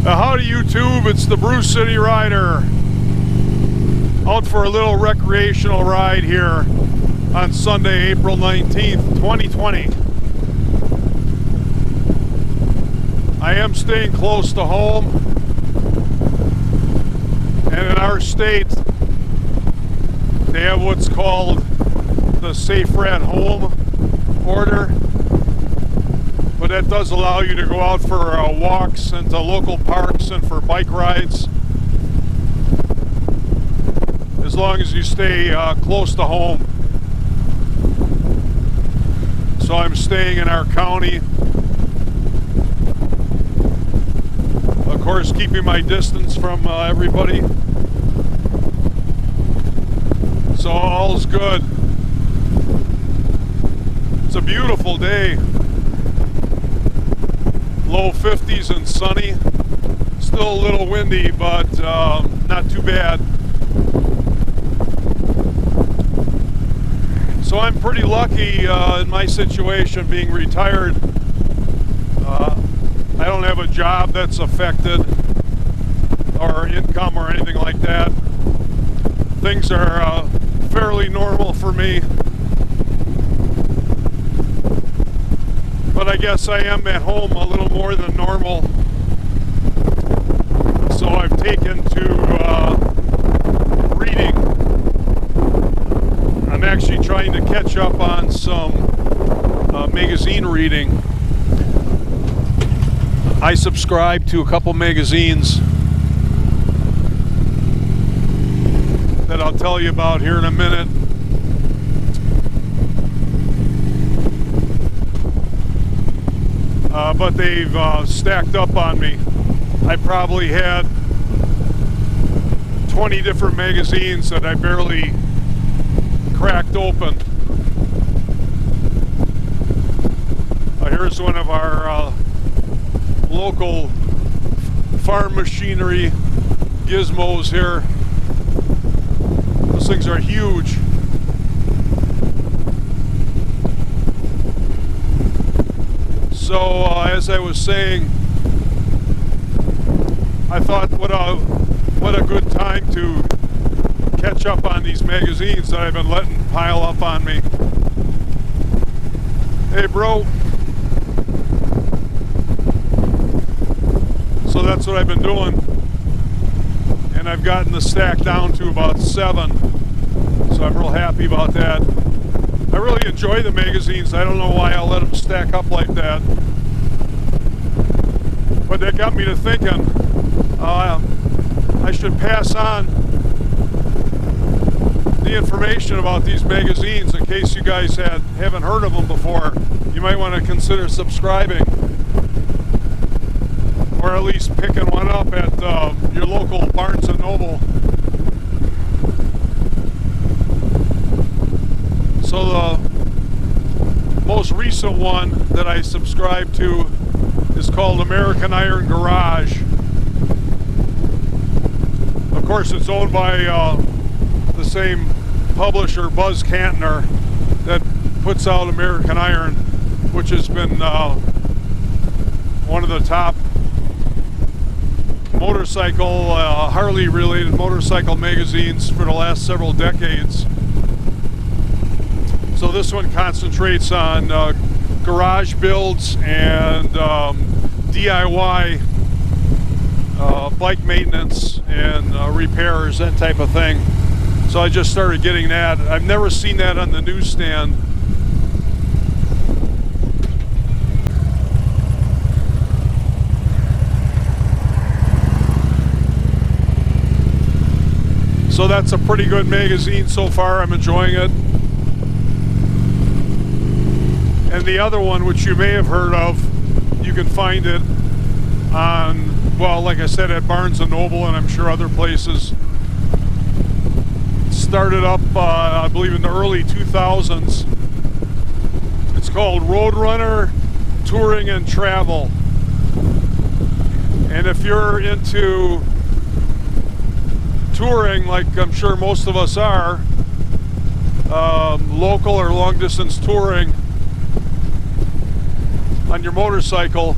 Howdy YouTube, it's the BrewCityRider out for a little recreational ride here on Sunday, April 19th, 2020. I am staying close to home, and in our state they have what's called the Safe Rat Home order. But that does allow you to go out for walks into local parks and for bike rides, as long as you stay close to home. So I'm staying in our county. Of course, keeping my distance from everybody. So all's good. It's a beautiful day. Low 50s and sunny. Still a little windy, but not too bad. So I'm pretty lucky in my situation, being retired. I don't have a job that's affected, or income or anything like that. Things are fairly normal for me. But I guess I am at home a little more than normal. So I've taken to reading. I'm actually trying to catch up on some magazine reading. I subscribe to a couple magazines that I'll tell you about here in a minute. But they've stacked up on me. I probably had 20 different magazines that I barely cracked open. Here's one of our local farm machinery gizmos here. Those things are huge. So as I was saying, I thought what a good time to catch up on these magazines that I've been letting pile up on me. Hey bro. So that's what I've been doing, and I've gotten the stack down to about 7, so I'm real happy about that. I really enjoy the magazines. I don't know why I let them stack up like that. But that got me to thinking, I should pass on the information about these magazines in case you guys haven't heard of them before. You might want to consider subscribing, or at least picking one up at your local Barnes & Noble. So the most recent one that I subscribe to is called American Iron Garage. Of course, it's owned by the same publisher, Buzz Cantner, that puts out American Iron, which has been one of the top motorcycle, Harley-related motorcycle magazines for the last several decades. So this one concentrates on garage builds and DIY bike maintenance and repairs, that type of thing. So I just started getting that. I've never seen that on the newsstand. So that's a pretty good magazine so far. I'm enjoying it. And the other one, which you may have heard of, you can find it on, well, like I said, at Barnes & Noble, and I'm sure other places. It started up, I believe, in the early 2000s. It's called Roadrunner Touring and Travel. And if you're into touring, like I'm sure most of us are, local or long distance touring on your motorcycle,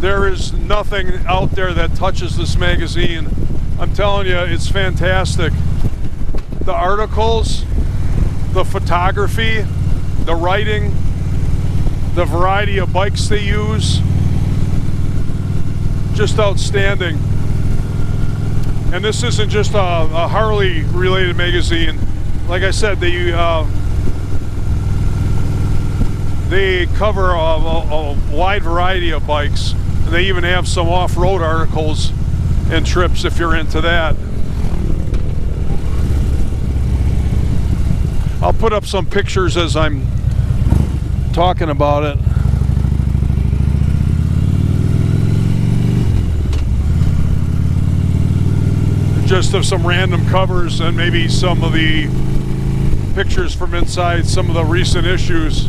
There is nothing out there that touches this magazine. I'm telling you, it's fantastic. The articles, the photography, the writing, the variety of bikes they use, just outstanding. And this isn't just a Harley related magazine. Like I said, they cover a wide variety of bikes. And they even have some off-road articles and trips if you're into that. I'll put up some pictures as I'm talking about it. Just of some random covers and maybe some of the pictures from inside some of the recent issues.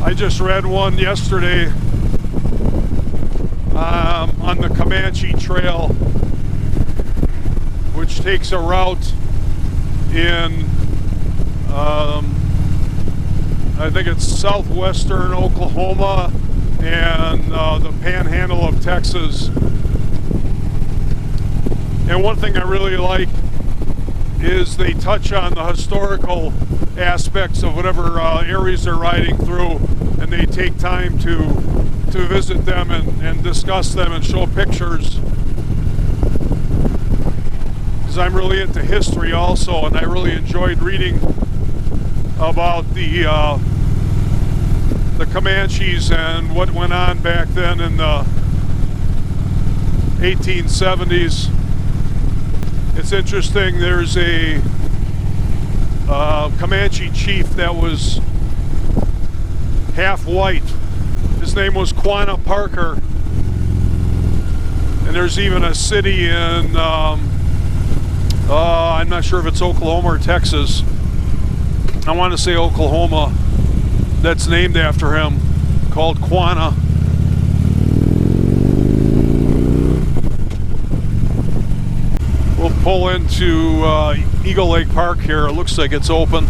I just read one yesterday on the Comanche Trail, which takes a route in I think it's southwestern Oklahoma and the panhandle of Texas. And one thing I really like is they touch on the historical aspects of whatever areas they're riding through, and they take time to visit them and discuss them and show pictures. Because I'm really into history also, and I really enjoyed reading about the Comanches and what went on back then in the 1870s. It's interesting, there's a Comanche chief that was half white. His name was Quanah Parker. And there's even a city in, I'm not sure if it's Oklahoma or Texas. I want to say Oklahoma, that's named after him, called Quanah. We'll pull into Eagle Lake Park here. It looks like it's open.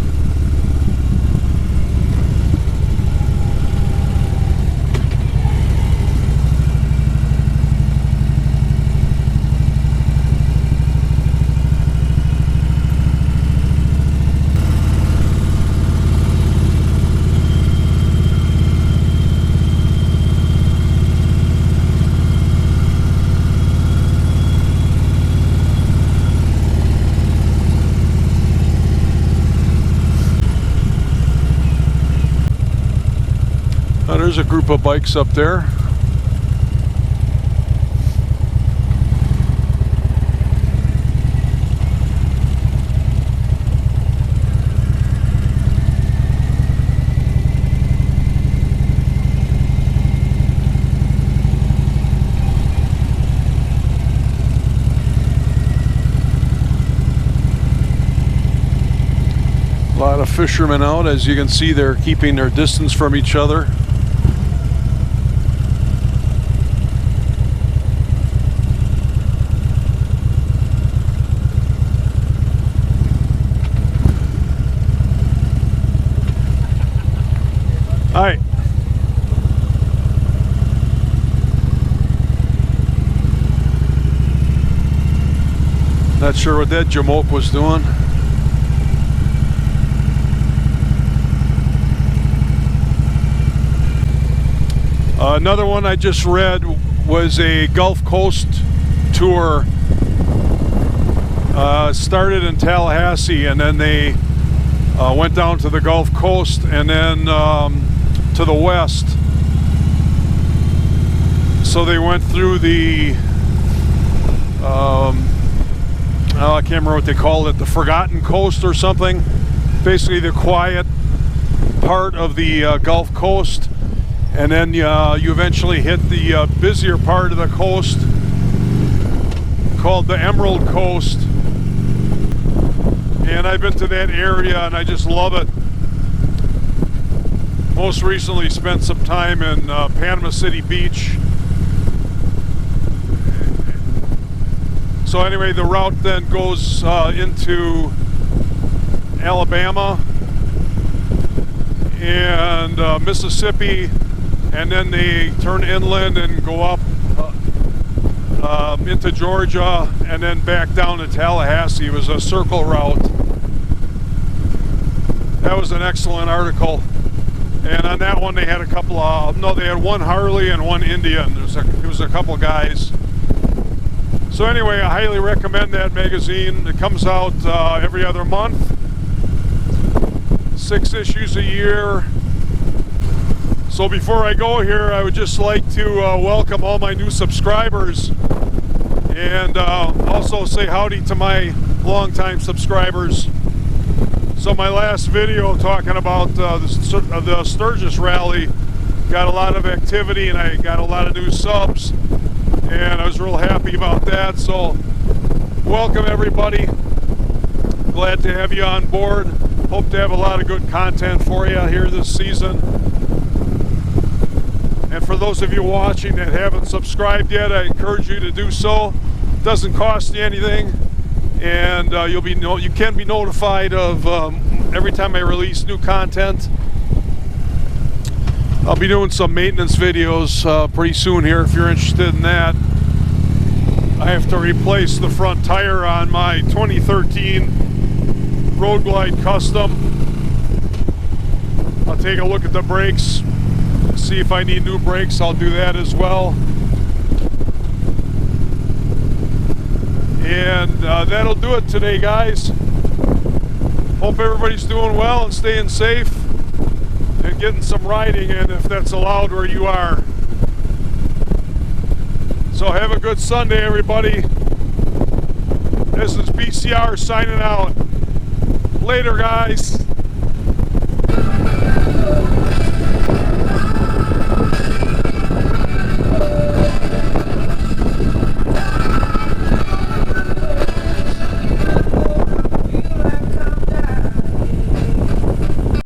There's a group of bikes up there. A lot of fishermen out. As you can see, they're keeping their distance from each other. Hi. Not sure what that jamoke was doing. Another one I just read was a Gulf Coast tour. Started in Tallahassee, and then they went down to the Gulf Coast, and then to the west. So they went through the I can't remember what they called it, the Forgotten Coast or something. Basically the quiet part of the Gulf Coast, and then you eventually hit the busier part of the coast called the Emerald Coast. And I've been to that area and I just love it. Most recently spent some time in Panama City Beach. So anyway, the route then goes into Alabama, and Mississippi, and then they turn inland and go up into Georgia, and then back down to Tallahassee. It was a circle route. That was an excellent article. And on that one they had a couple of, no, they had one Harley and one Indian. There was a couple guys. So anyway, I highly recommend that magazine. It comes out every other month, 6 issues a year. So before I go here, I would just like to welcome all my new subscribers, and also say howdy to my longtime subscribers. So my last video talking about the Sturgis rally got a lot of activity, and I got a lot of new subs, and I was real happy about that. So welcome everybody. Glad to have you on board. Hope to have a lot of good content for you here this season. And for those of you watching that haven't subscribed yet, I encourage you to do so. It doesn't cost you anything, and you can be notified of every time I release new content. I'll be doing some maintenance videos pretty soon here if you're interested in that. I have to replace the front tire on my 2013 Road Glide Custom. I'll take a look at the brakes, see if I need new brakes. I'll do that as well. And that'll do it today, guys. Hope everybody's doing well and staying safe and getting some riding in if that's allowed where you are. So have a good Sunday, everybody. This is BCR signing out. Later, guys.